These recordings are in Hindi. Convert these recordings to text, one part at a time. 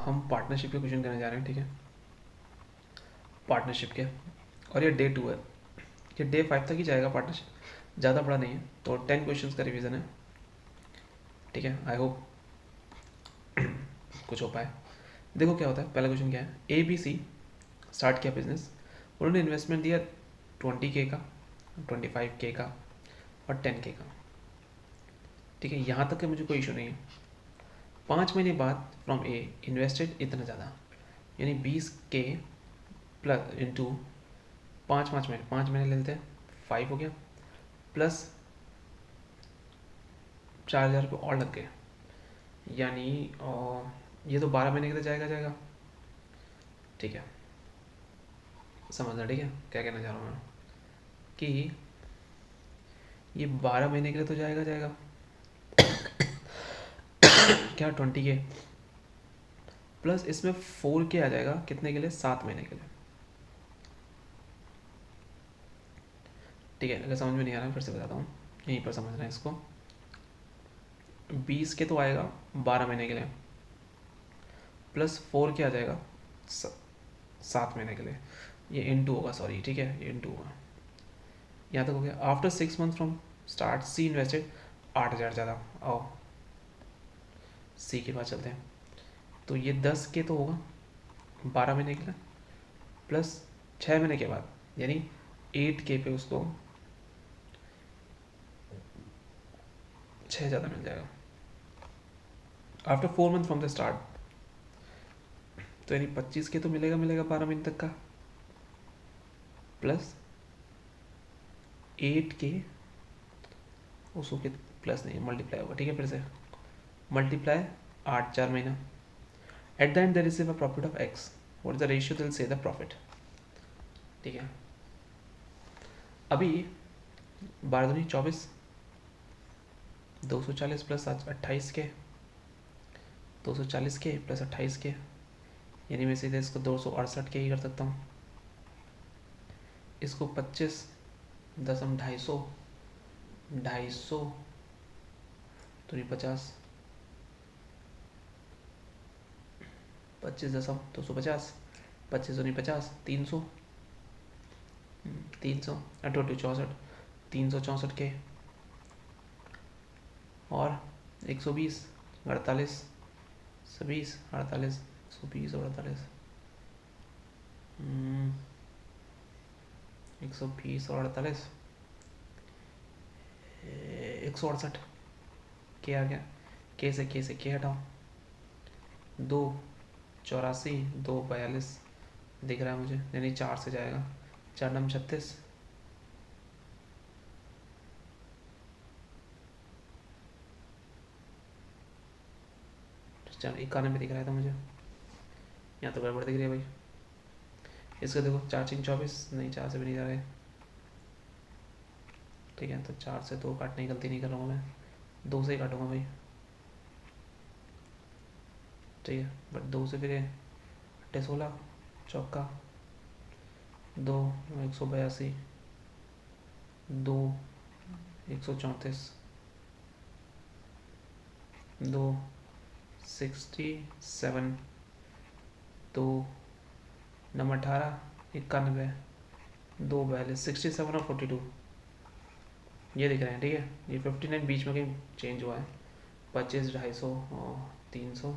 हम पार्टनरशिप के क्वेश्चन करने जा रहे हैं, ठीक है, पार्टनरशिप के, और ये डे 2 है, ये डे 5 तक ही जाएगा पार्टनरशिप, ज़्यादा बड़ा नहीं है, तो 10 क्वेश्चन का रिवीजन है, ठीक है। आई होप कुछ हो पाए। देखो क्या होता है, पहला क्वेश्चन क्या है, ABC स्टार्ट किया बिजनेस, उन्होंने इन्वेस्टमेंट दिया 20K का, 25K का और 10K का, ठीक है, यहाँ तक के मुझे कोई इशू नहीं है। 5 महीने बाद फ्रॉम ए इन्वेस्टेड इतना ज़्यादा, यानी 20K प्लस इंटू 5 महीने ले लेते हैं, 5 हो गया, प्लस 4,000 रुपये और लग गए, यानी ये तो 12 महीने के लिए जाएगा, ठीक है, समझना, ठीक है, क्या कहना चाह रहा हूँ मैं, कि ये 12 महीने के लिए तो जाएगा क्या 20K प्लस इसमें 4K आ जाएगा, कितने के लिए, 7 महीने के लिए, ठीक है। अगर समझ में नहीं आ रहा है फिर से बताता हूँ, यहीं पर समझना है इसको। 20K तो आएगा 12 महीने के लिए, प्लस 4K आ जाएगा 7 महीने के लिए, ये इंटू होगा, सॉरी, ठीक है, ये इंटू होगा, यहाँ तक हो गया। After 6 month from start C invested 8,000 ज़्यादा, आओ सी के पास चलते हैं, तो ये 10K तो होगा 12 महीने के लिए, प्लस 6 महीने के बाद, यानी 8K पे उसको 6 ज़्यादा मिल जाएगा। After 4 month from the start, तो यानी 25K तो मिलेगा 12 महीने तक का, प्लस 8K उसको के प्लस नहीं मल्टीप्लाई होगा, ठीक है, फिर से मल्टीप्लाई 8 4 महीना, at the and they receive a profit of X, what is the ratio दिल से द प्रॉफिट, ठीक है। अभी 12 दूनी 24, 240 plus 28K, 240K plus 28K, यानी मैं सीधे इसको 268K ही कर सकता हूँ, इसको 25 दशम 250 तो नहीं 50, 25 दशम 250, 25 तो नहीं 50, 300 64, 364K और 120 48 120 48 120 और 48 120 और 48 168 के आ गया, के से के हटाओ, 284 242 दिख रहा है मुझे, यानी 4 से जाएगा, 4 नम 36, चल 91 में दिख रहा था मुझे, यहाँ तो गड़बड़ दिख रही है भाई। इसका देखो 4 3 24, नहीं 4 से भी नहीं जा रहे, ठीक है, तो 4 से 2 काटने की गलती नहीं कर रहा हूँ मैं, 2 से ही काटूंगा भाई, ठीक है, बट 2 से फिर 16 चौका 2 182 2 134 2 67 2 नंबर 18 91 2 42 67 और 42 ये दिख रहे हैं, ठीक है। ये 59 बीच में कहीं चेंज हुआ है, 25 250 और 300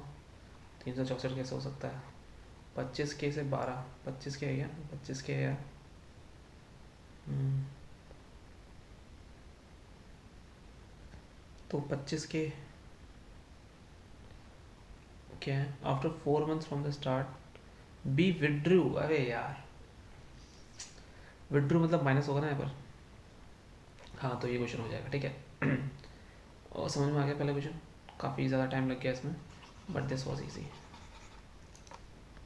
364 कैसे हो सकता है, 25K से 12 25K है क्या, 25K है यार, तो 25K क्या है, after 4 months from the start B withdrew, अरे यार विड्रू मतलब माइनस होगा ना यहाँ पर, हाँ तो ये क्वेश्चन हो जाएगा, ठीक है। और समझ में आ गया पहला क्वेश्चन, काफ़ी ज़्यादा टाइम लग गया इसमें, बट दिस वॉज ईजी,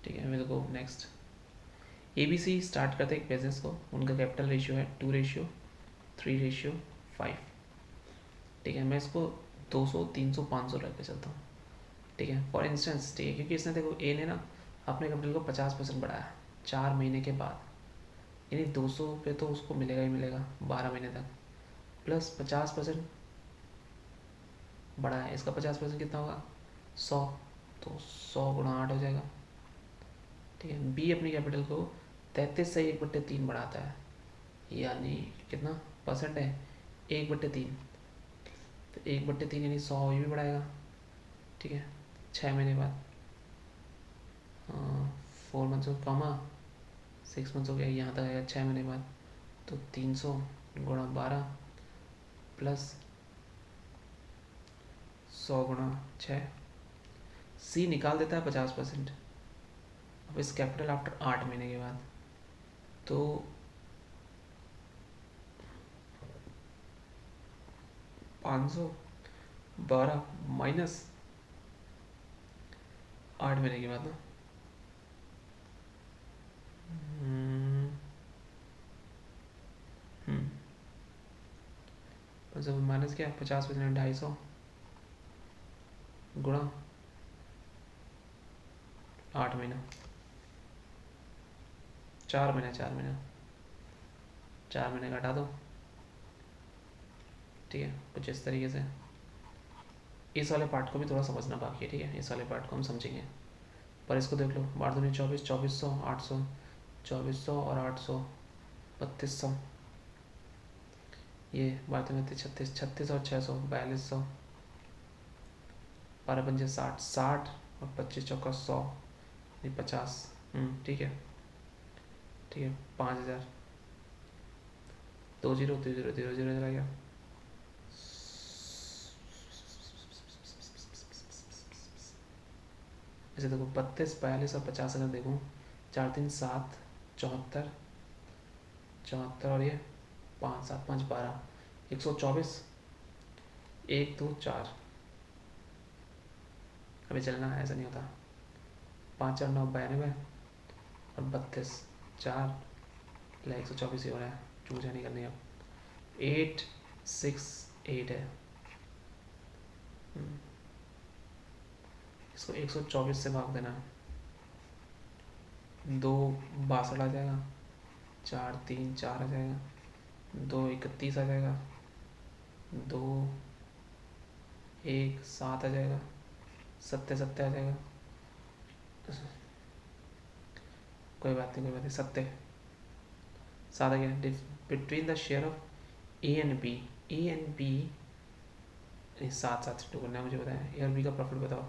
ठीक है। मेरे को नेक्स्ट ABC स्टार्ट करते एक बिजनेस को, उनका कैपिटल रेशियो है 2:3:5, ठीक है, मैं इसको 200 300 500 लेकर चलता हूँ, ठीक है, फॉर इंस्टेंस, ठीक है, क्योंकि इसने देखो ए ने ना अपने कैपिटल को 50% बढ़ाया 4 महीने के बाद, यानी 200 पे तो उसको मिलेगा ही मिलेगा 12 महीने तक, प्लस 50% बढ़ा है, इसका 50% कितना होगा 100, तो 100 × 8 हो जाएगा। ठीक है, बी अपनी कैपिटल को 33 से 1/3 बढ़ाता है, यानी कितना परसेंट है, 1/3। तो 1/3 यानी 100 ये भी बढ़ाएगा। ठीक है, 6 महीने बाद 4 मंथ्स हो कॉमा 6 मंथ्स हो गया, यहाँ तक आएगा 6 महीने बाद। तो 300 × 12 प्लस 100 × 6। सी निकाल देता है 50%। अब इस कैपिटल आफ्टर 8 महीने के बाद, तो 512 माइनस 8 महीने के बाद ना, मतलब माइनस क्या 50% 250 गुणा 8 महीना, 4 महीना 4 महीने का हटा दो। ठीक है, कुछ इस तरीके से। इस वाले पार्ट को भी थोड़ा समझना बाकी है। ठीक है, इस वाले पार्ट को हम समझेंगे, पर इसको देख लो। 12 × 24 2400 800 2400 और 800 3200। ये 12 × 36 36 और 600 4200। 12 × 5 60 60 और 25 चौका 100 50। ठीक है, ठीक है। 5000 2 0 2 0 0 0 चला गया। ऐसे देखो 32 42 और 50 अगर देखूँ, 4 3 7 74 74 और ये 5 7 5 12 124 1 2 4। अभी चलना ऐसा नहीं होता। 5 4 9 92 और 32 4 124 ही हो रहा है, चूजा नहीं करनी अब। 8 6 8 है। इसको 124 से भाग देना, 2 62 आ जाएगा, 4 3 4 आ जाएगा, 2 31 आ जाएगा, 2 1 7 आ जाएगा, 7 7 आ जाएगा। कोई बात नहीं 7 7 आ गया। Between the share of A and B, A and B 7 7 से करना है मुझे बताया। ए और बी का प्रॉफिट बताओ।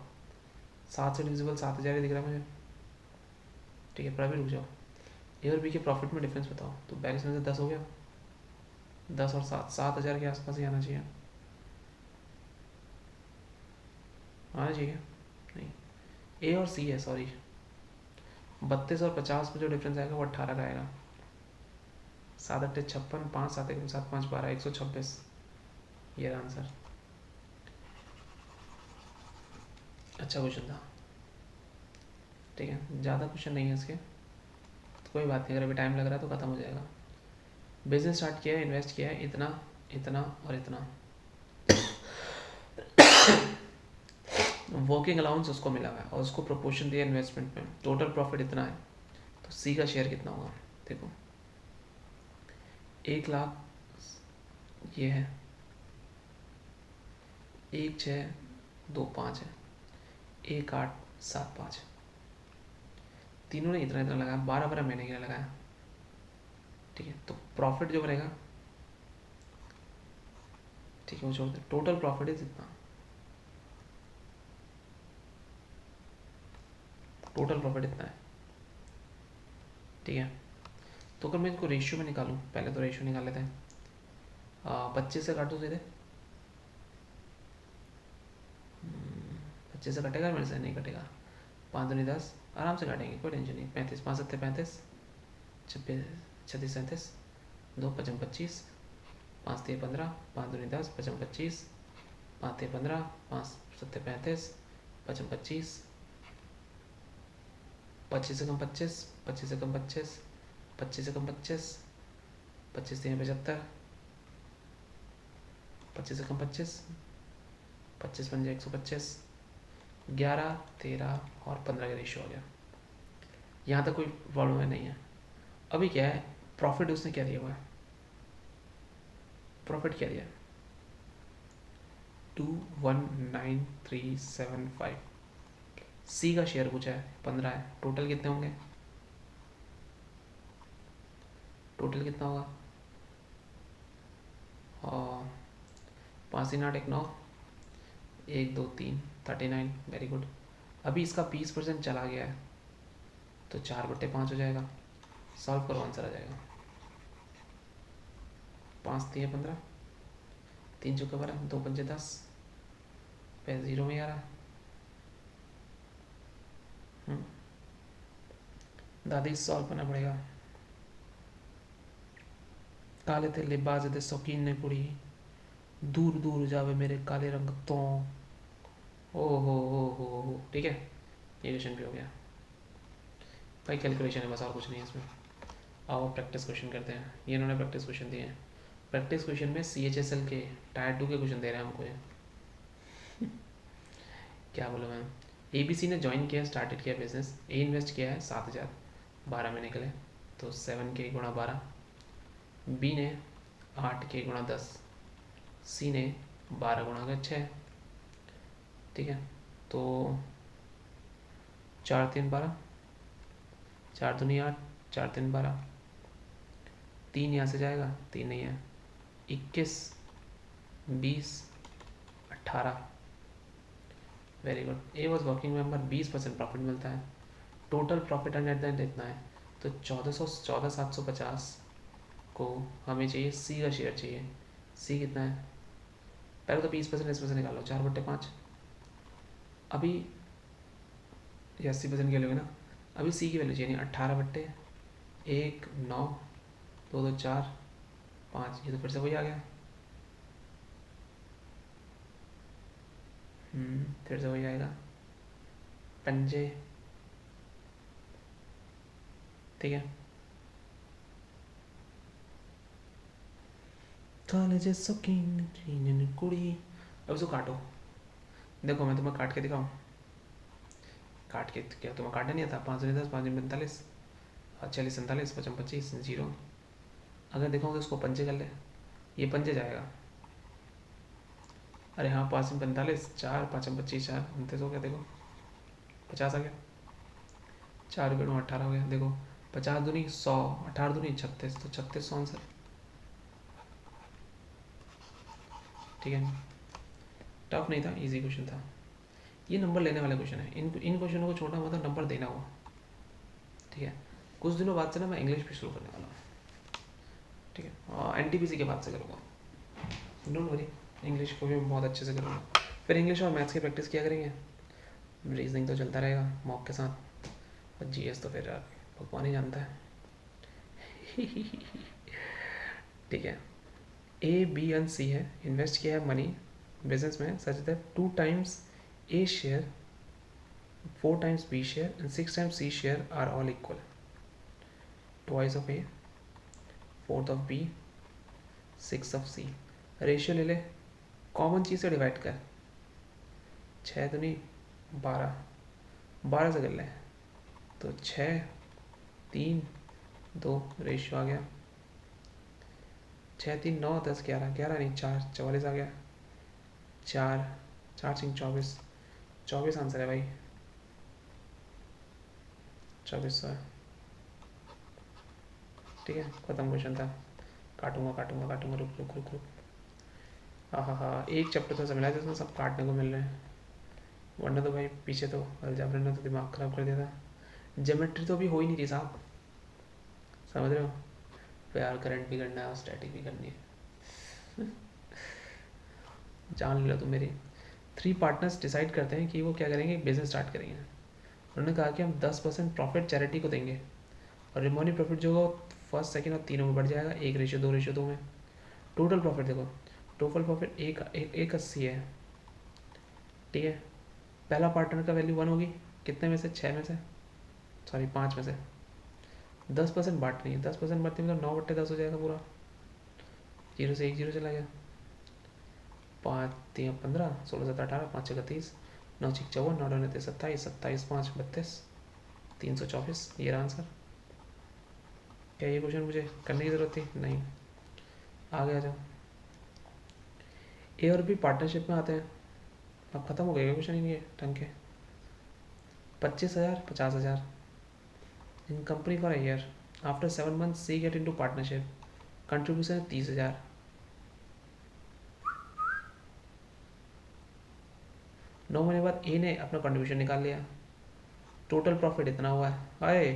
7 से डिविजिबल 7000 दिख रहा है मुझे। ठीक है, प्रॉफिट रुक जाओ। ए और बी के प्रॉफिट में डिफरेंस बताओ। तो 42 में से 10 हो गया, 10 और 7 7000 के आसपास ही आना चाहिए। आना चाहिए नहीं, ए और सी है, सॉरी। 32 और 50 में जो डिफरेंस आएगा वो 18 का आएगा। 7 8 56 5 7 1 7 5 12 126। ये आंसर। अच्छा क्वेश्चन था। ठीक है, ज़्यादा क्वेश्चन नहीं है इसके, तो कोई बात नहीं। अगर अभी टाइम लग रहा है तो ख़त्म हो जाएगा। बिजनेस स्टार्ट किया है, इन्वेस्ट किया है इतना इतना और इतना। वर्किंग अलाउंस उसको मिला हुआ है और उसको प्रोपोर्शन दिया इन्वेस्टमेंट में। टोटल प्रॉफिट इतना है, तो सी का शेयर कितना होगा। देखो 1 लाख ये है, 1 6 2 5 है, 1 8 7 5। तीनों ने इतना इतना लगाया, 12 12 महीने के लिए लगाया। ठीक है, तो प्रॉफिट जो बनेगा, ठीक है वो छोड़ दे, टोटल प्रॉफिट है जितना, टोटल प्रॉफिट इतना है। ठीक है, तो अगर मैं इसको रेशियो में निकालूँ, पहले तो रेशियो निकाल लेते हैं। 25 से काटो सीधे। 25 से कटेगा मेरे से, नहीं कटेगा। 5 दूनी 10, आराम से काटेंगे, कोई टेंशन नहीं। 35 5 7 35 26 36 37 2 5 25 5 3 15 5 दूनी 10 5 25 5 3 15 5 7 35 5 25 25 से कम 25 25 से कम 25 25 से कम 25 25 3 75 25 से कम 25 25 5 125 11 13 और 15 का रेशियो आ गया। यहाँ तक कोई प्रॉब्लम है नहीं है। अभी क्या है, प्रॉफिट उसने क्या दिया हुआ है, प्रॉफिट क्या दिया, 219375। सी का शेयर पूछा है 15 है, टोटल कितने होंगे, टोटल कितना होगा, और 5 3 8 1 9, 1 2 3 39, वेरी गुड। अभी इसका 20% चला गया है तो 4/5 हो जाएगा। सॉल्व करो, आंसर आ जाएगा। 5 3 15, 3 चौके 12, 2 पंजे 10, पे 0 में आ रहा। दादी सॉल्व करना पड़ेगा। काले थे लिबास दे शौकीन ने कुड़ी, दूर दूर जावे मेरे काले रंग तो। ओ हो, ठीक है, ये क्वेश्चन भी हो गया भाई। कैलकुलेशन है बस, और कुछ नहीं है इसमें। आओ प्रैक्टिस क्वेश्चन करते हैं। ये इन्होंने प्रैक्टिस क्वेश्चन दिए हैं। प्रैक्टिस क्वेश्चन में CHSL के टायर 2 के क्वेश्चन दे रहे हैं हमको ये। क्या बोलो मैम। ABC ने ज्वाइन किया, स्टार्टेड किया बिजनेस। ए इन्वेस्ट किया है 7,000 12 महीने के लिए, तो 7K गुणा 12। बी ने 8K गुणा 10। सी ने 12 गुणा 6। ठीक है, तो 4 3 12, 4 दूनी 8, 4 3 12, 3 यहाँ से जाएगा, 3 नहीं है, 21 20 18, very good. A was working member, 20% profit मिलता है। Total profit and at the end इतना है, तो 14,750 को हमें चाहिए, सी का शेयर चाहिए। सी कितना है, पहले तो 20% इसमें से निकालो, 4/5। अभी ये 80% की वैल्यू है ना, अभी सी की वैल्यू चाहिए, 18/1 9 2 2 4 5, ये तो फिर से वही आ गया। फिर से वही आएगा, पंजे, ठीक है। काले जे शौकीन कुड़ी। अब इसको काटो, देखो मैं तुम्हें काट के दिखाऊं। काट के क्या तुम्हें काटना नहीं आता। 5 10 5 45, 40 47 55 25 0। अगर देखो तो इसको पंजे कर ले, ये पंजे जाएगा। अरे हाँ, 5 45, 4 5 25 4 29 हो गया, देखो 50 आ गया। 4 गुणा 18 हो गया, देखो 50 दूनी 100, 18 दूनी 36, तो 3600 आंसर, ठीक है। टफ नहीं था, इजी क्वेश्चन था। ये नंबर लेने वाला क्वेश्चन है। इन क्वेश्चनों को छोड़ना मतलब नंबर देना हुआ, ठीक है। कुछ दिनों बाद से ना मैं इंग्लिश भी शुरू करने वाला हूँ, ठीक है, और NTPC के बाद से करूँगा, डोंट वरी। इंग्लिश को भी बहुत अच्छे से करूँगा, फिर इंग्लिश और मैथ्स की प्रैक्टिस किया करेंगे। रीजनिंग तो चलता रहेगा मॉक के साथ, और GS तो फिर भगवान ही जानता है। ठीक है, A B एंड C है, इन्वेस्ट किया है मनी बिजनेस में such that 2 times A share, 4 times B share and 6 times C share are all equal. Twice of A, 4th of B, 6 of C। Ratio ले ले, कॉमन चीज़ से डिवाइड कर, 6 दूनी 12, 12 से कर ले, तो 6 3 2, रेशियो आ गया 6 3 9 10 11, 11 नहीं 4 44 आ गया। 4 4 5 24, 24 आंसर है भाई, 2400 है, ठीक है। खत्म क्वेश्चन था। काटूंगा काटूंगा काटूंगा, रुक रुक रुक रुक। हाँ, एक चैप्टर तो समझा जिसमें सब काटने को मिल रहे हैं, वरना तो भाई पीछे तो अलजेब्रा ने तो दिमाग ख़राब कर दिया था। ज्योमेट्री तो अभी हो ही नहीं रही साहब, समझ रहे हो। प्यार करंट भी करना है और स्टैटिक भी करनी है। जान लो तुम मेरी। 3 पार्टनर्स डिसाइड करते हैं कि वो क्या करेंगे, बिजनेस स्टार्ट करेंगे। उन्होंने कहा कि हम 10% प्रॉफिट चैरिटी को देंगे, और रिमोनी प्रॉफिट जो होगा फर्स्ट सेकंड और तीनों में बढ़ जाएगा, 1:2:2 में। टोटल प्रॉफिट देखो, टोटल प्रॉफिट एक 80 है, ठीक है। पहला पार्टनर का वैल्यू 1 होगी, कितने में से, 6 में से, सॉरी 5 में से। 10% बांटनी है, 10% बांटने में तो 9/10 हो जाएगा पूरा। 0 से 1 0 चला गया, 5 3 15, 16 7 18, 5 6 30, 9 6 54, 9 9 27, 27 5 32, 324, ये रहा आंसर। क्या ये क्वेश्चन मुझे करने की ज़रूरत थी? नहीं, आगे आ जाओ। ए और बी पार्टनरशिप में आते हैं। अब खत्म हो गए क्वेश्चन इनके ढंग के। 25,000, 50,000 in company for a year. After 7 month C get into partnership, contribution है 30,000। 9 महीने बाद ए ने अपना कंट्रीब्यूशन निकाल लिया, टोटल प्रॉफिट इतना हुआ है। हाय,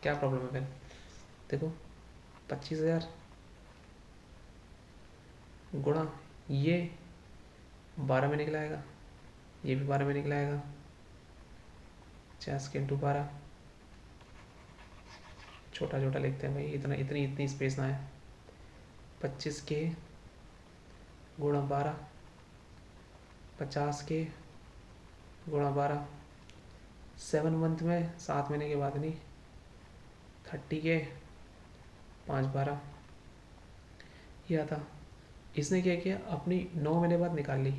क्या प्रॉब्लम है फिर? देखो 25,000 गुणा ये 12 में निकलाएगा, ये भी 12 में निकलाएगा, 50 के इंटू 12, छोटा छोटा लिखते हैं भाई, इतना इतनी इतनी स्पेस ना है। 25 के गुणा 12, 50 के गुणा 12, 7 मंथ में 7 महीने के बाद नहीं, 30 के 5 12, ये आता। इसने क्या किया, अपनी 9 महीने बाद निकाल ली,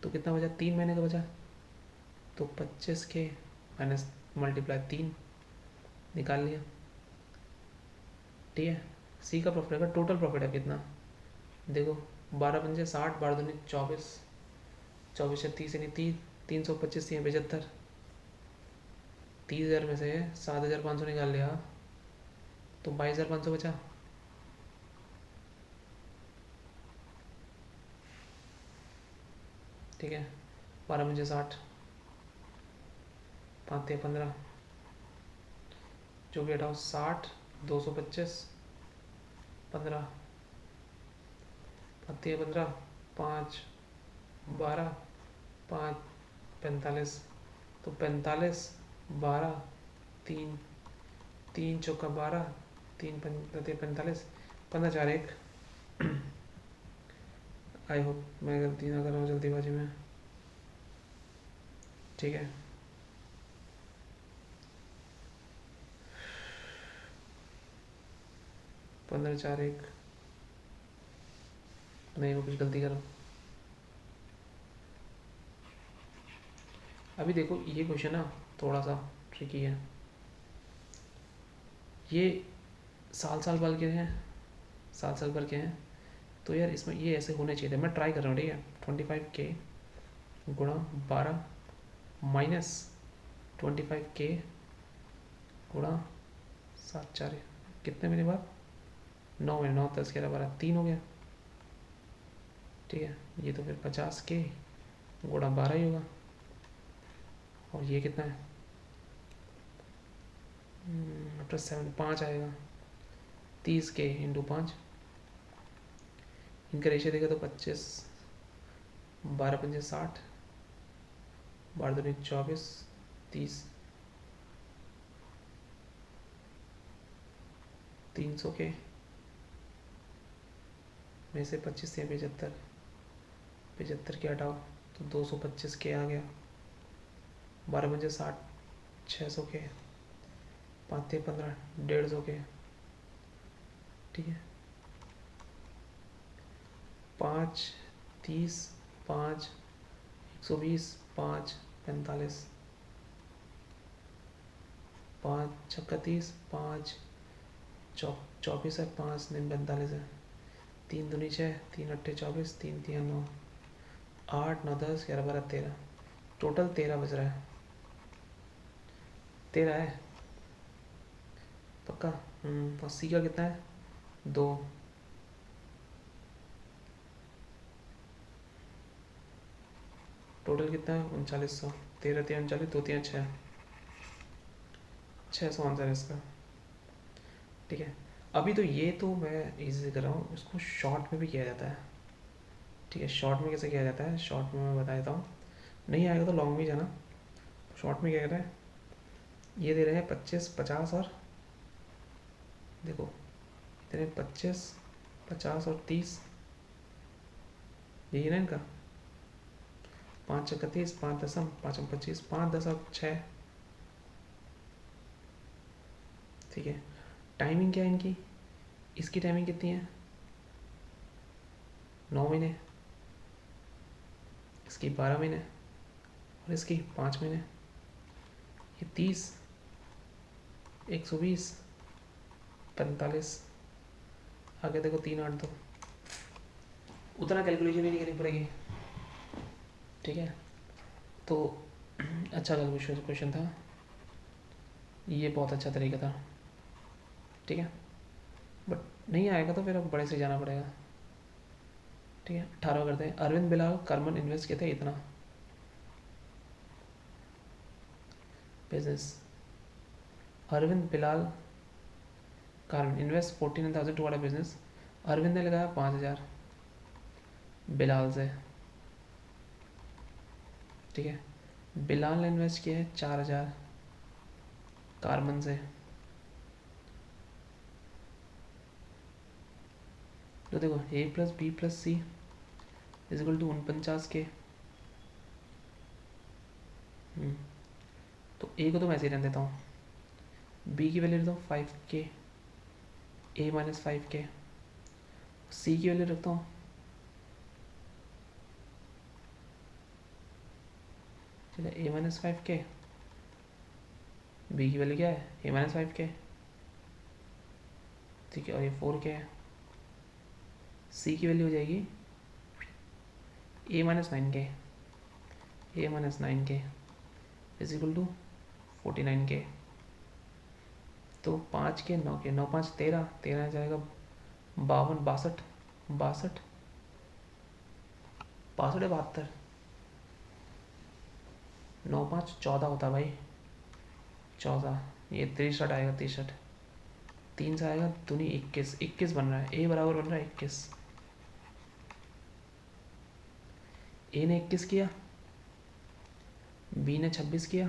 तो कितना बचा? 3 महीने का बचा, तो 25 के माइनस मल्टीप्लाई 3 निकाल लिया। ठीक है, सी का प्रॉफिट है, टोटल प्रॉफिट है कितना देखो, 12 पंजे 60, 12 दूनी 24, 24 से 30 यानी 325, 75, 30,000 में से 7,500 निकाल लिया, तो 22,500 बचा। ठीक है, 12 पंजे 60, 5 15, जो भी हटाओ 60, 225, 15, 5 15, 5 12, 5 45, तो 45 12 3, 3 चौका 12, 3 45, 15 4 1। आई होप मैं गलती ना कर रहा हूँ जल्दीबाजी में। ठीक है, पंद्रह 4 1, नहीं मैं कुछ गलती कर रहा हूँ। अभी देखो ये क्वेश्चन ना थोड़ा सा ट्रिकी है, ये साल साल भर के हैं, साल साल भर के हैं, तो यार इसमें ये ऐसे होने चाहिए थे। मैं ट्राई कर रहा हूँ, ठीक है। 25 के गुणा 12 माइनस 25 के गुणा 7 4, कितने महीने बाद? 9 महीने, 9 10 11 12, 3 हो गया। ठीक है, ये तो फिर 50 के गुणा 12 ही होगा, और ये कितना है? प्लस 7 5 आएगा, 30 के इंटू 5, इनका रेशियो देखा तो 25, 12 पंजे 60, 12 दूनी 24, 30, 300 के में से 25 या 75, 75 के हटाओ तो 225 के आ गया, 12 पंजे 60, 600 के, 5 15, 150 के। ठीक है, 5 30, 5 120, 5 45, 5 छक्का 30, 5 24 है, 5 नहीं 45 है, 3 दूनी 6, 3 अट्ठे 24, 3 3 9, 8 9 10 11 12 13, टोटल 13 बज रहा है। 13 है पक्का। और सी का कितना है? 2। टोटल कितना है? 3900, 13 3 39, 2 3 6, 600 आंसर है इसका। ठीक है, अभी तो ये तो मैं इजी कर रहा हूँ, इसको शॉर्ट में भी किया जाता है। ठीक है, शॉर्ट में कैसे किया जाता है, शॉर्ट में मैं बता देता हूँ, नहीं आएगा तो लॉन्ग में जाना। शॉर्ट में क्या कहता है, ये दे रहे हैं 25 50 और देखो दे रहे हैं 25 50 और 30, यही ना इनका, 5 छक्का 30, 5 दसम 5 25, 5 10 और 6। ठीक है, टाइमिंग क्या है इनकी, इसकी टाइमिंग कितनी है? 9 महीने, इसकी 12 महीने, और इसकी 5 महीने। ये 30 120 45, आगे देखो 3 8 2, उतना कैलकुलेशन ही नहीं करनी पड़ेगी। ठीक है, तो अच्छा कैलकुलेशन क्वेश्चन था ये, बहुत अच्छा तरीका था, ठीक है। बट नहीं आएगा तो फिर अब बड़े से जाना पड़ेगा, ठीक है। 18 करते हैं। अरविंद बिलाल करमन इन्वेस्ट किए थे इतना business. Arvind Bilal carbon invest 49,000 to business. Arvind ने लगाया 5,000 बिलाल से, ठीक है। बिलाल ने इन्वेस्ट किया है 4,000 कार्बन से। तो देखो A plus B plus C is equal to 49 के। तो ए को तो मैं ऐसे ही रहने देता हूँ, बी की वैल्यू रखता हूँ 5 के, ए माइनस 5 के। सी की वैल्यू रखता हूँ, चलो ए माइनस 5 के। बी की वैल्यू क्या है, ए माइनस 5 के, ठीक है। और ये 4 के है। सी की वैल्यू हो जाएगी ए माइनस 9 के, ए माइनस 9 के इज इक्वल टू 49 के। तो 5 के 9 के, 9 5 13, 13 जाएगा 52, 62, 62, 62 या 72, 9 5 14 होता है भाई, 14। ये 63 आएगा, 63। 3 से आएगा दूनी 21, 21 बन रहा है। ए बराबर बन रहा है 21। ए ने 21 किया, बी ने 26 किया,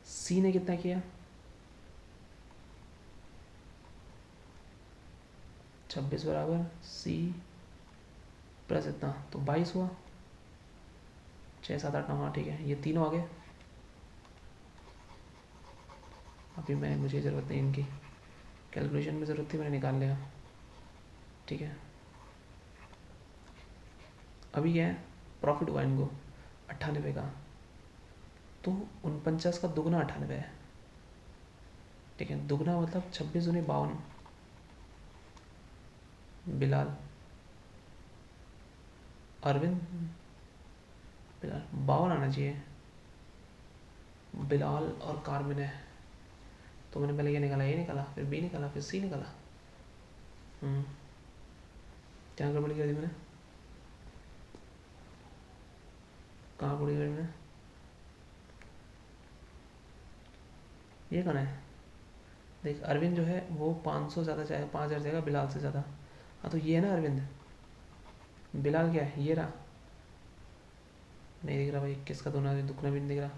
सी ने कितना किया 26 बराबर सी प्लस इतना, तो 22 हुआ। 6 7 8 9, हाँ ठीक है। ये तीनों आ गए। अभी मुझे ज़रूरत नहीं इनकी, कैलकुलेशन में ज़रूरत थी, मैंने निकाल लिया, ठीक है। अभी क्या है, प्रॉफिट हुआ इनको 98 का, तो 49 का दुगना 98 है, ठीक है। दुगना मतलब 26 दूनी 52, बिलाल अरविंद बिलाल 52 आना चाहिए, बिलाल और कार्बिन है। तो मैंने पहले ये निकाला, ये निकाला, फिर बी निकाला, फिर सी निकाला। क्या गड़बड़ी कर दी मैंने, कहाँ पड़ी गई मैंने, ये कौन है। देख अरविंद जो है वो 500 ज़्यादा चाहेगा, 5,000 जाएगा बिलाल से ज़्यादा। हाँ तो ये है ना अरविंद, बिलाल क्या है, ये रहा। नहीं दिख रहा भाई, 21 का दोनों दुगना भी नहीं दिख रहा,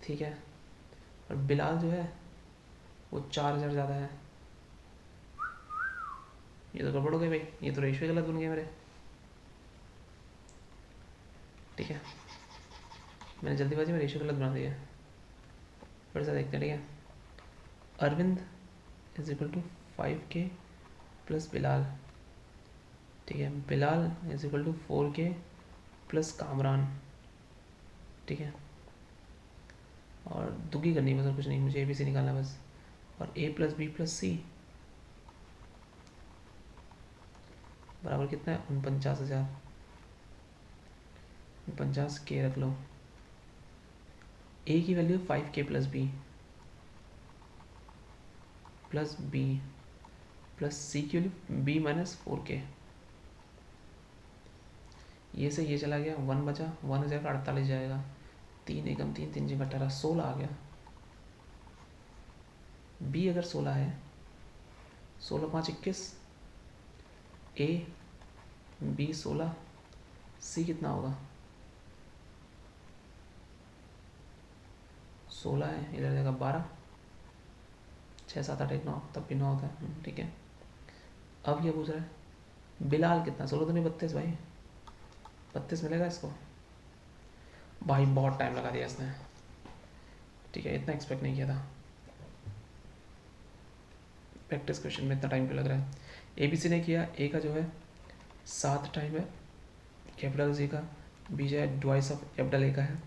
ठीक है। और बिलाल जो है वो 4,000 ज़्यादा है। ये तो गड़बड़ हो गई भाई, ये तो रेशियो गलत बन गए मेरे, ठीक है। मैंने जल्दीबाजी में रेशियो गलत बना दिया। फिर से देखते हैं, ठीक है। अरविंद इज इक्वल टू 5 के प्लस बिलाल, ठीक है। बिलाल इज इक्वल टू 4 के प्लस कामरान, ठीक है। और दुगी करनी बस, और कुछ नहीं, मुझे ए बी सी निकालना बस। और ए प्लस बी प्लस सी बराबर कितना है 49,000। 49 के रख लो। ए की वैल्यू 5 के प्लस बी प्लस सी की वैल्यू बी माइनस 4 के। ये से ये चला गया, 1 बचा, 1 हो जाएगा 48 जाएगा, 3 एकम 3, 3 जीरो 18, 16 आ गया। बी अगर 16 है, 16 5 21, ए बी 16, सी कितना होगा 16 है, इधर जाएगा 12, 6 7 8 1 9, तब भी 9 होता है, ठीक है। अब क्या पूछ रहा है, बिलाल कितना, 16 तो नहीं 32 भाई, 32 मिलेगा इसको। भाई बहुत टाइम लगा दिया इसने, ठीक है। इतना एक्सपेक्ट नहीं किया था, प्रैक्टिस क्वेश्चन में इतना टाइम क्यों लग रहा है। ए बी सी ने किया, ए का जो है 7 टाइम है कैपिटल सी का, बी जो है ट्वाइस ऑफ कैपिटल ए का है,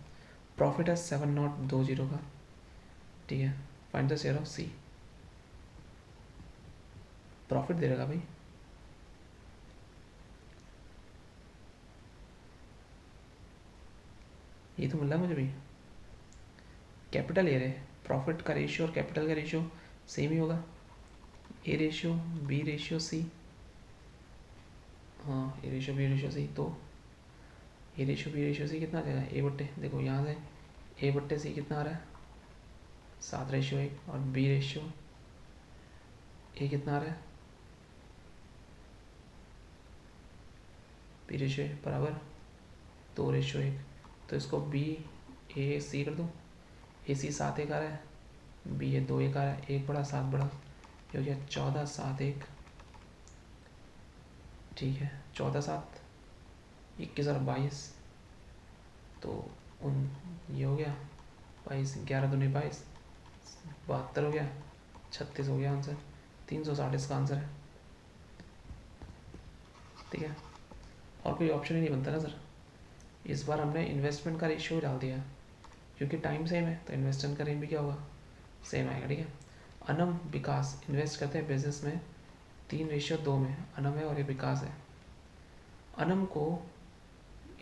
प्रॉफिट है 7,020 का, ठीक है। Find the share of C, profit दे रहेगा भाई, ये तो मिल रहा है मुझे भी। कैपिटल ए रे, प्रॉफिट का रेशियो और कैपिटल का रेशियो सेम ही होगा, A ratio B ratio C. हाँ A ratio B ratio C, तो A ratio B ratio C कितना आ जाएगा, ए बट्टे, देखो यहाँ से ए बट्टे सी कितना आ रहा है 7:1, और बी रेशियो ए कितना आ रहा है, बी रेशियो ए बराबर 2:1। तो इसको बी ए सी कर दूँ, ए सी 7:1 आ रहा है, बी ए 2:1 आ रहा है, 1 बड़ा 7 बड़ा, ये हो गया 14:7:1। ठीक है, 14:7 21 और 22, तो उन ये हो गया 22, 11 दूनी 22, 72 हो गया, 36 हो गया आंसर, 360 इसका आंसर है। ठीक है, और कोई ऑप्शन ही नहीं बनता ना सर। इस बार हमने इन्वेस्टमेंट का रेशियो डाल दिया, क्योंकि टाइम सेम है तो इन्वेस्टमेंट का रेट भी क्या होगा, सेम आएगा। ठीक है, अनम विकास इन्वेस्ट करते हैं बिजनेस में 3:2 में, अनम है और ये विकास है। अनम को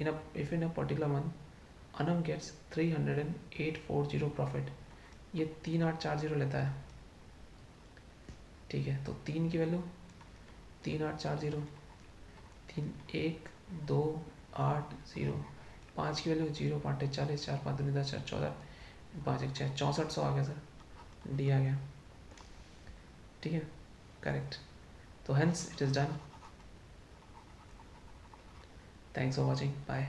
if in a particular month Anam gets 30840 profit, ये 3840 लेता है। ठीक है, तो 3 की वैल्यू 3840, 31280, 5 की वैल्यू 0, 5 40, 4 5 10 14, 5 1 6 6400 आ गया सर, डी आ गया। ठीक है, करेक्ट। तो hence it is done. Thanks for watching, bye.